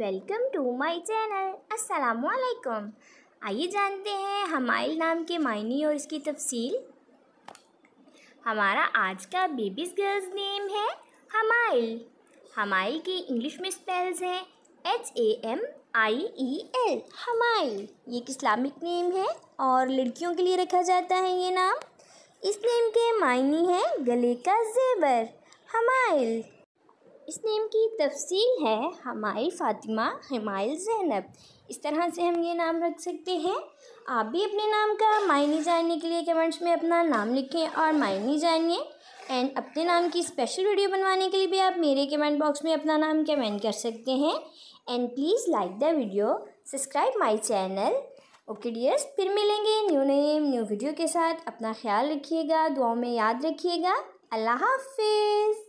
Welcome to my channel. अस्सलामुअलैकुम। आइए जानते हैं हमाइल नाम के मायने और इसकी तफसील। हमारा आज का बेबीज़ गर्ल्स नेम है हमाइल। हमाइल की इंग्लिश में स्पेल्स हैं HAMIEL, हमाइल। ये एक इस्लामिक नेम है और लड़कियों के लिए रखा जाता है ये नाम। इस नेम के मायने हैं गले का ज़ेवर, हमाइल। इस नेम की तफसील है हमाइल फ़ातिमा, हमाइल ज़ैनब। इस तरह से हम ये नाम रख सकते हैं। आप भी अपने नाम का मायने जानने के लिए कमेंट्स में अपना नाम लिखें और मायने जानिए। एंड अपने नाम की स्पेशल वीडियो बनवाने के लिए भी आप मेरे कमेंट बॉक्स में अपना नाम कमेंट कर सकते हैं। And please like the video, subscribe my channel. Okay dears, फिर मिलेंगे न्यू नेम न्यू वीडियो के साथ। अपना ख्याल रखिएगा, दुआओं में याद रखिएगा। अल्लाह हाफिज़।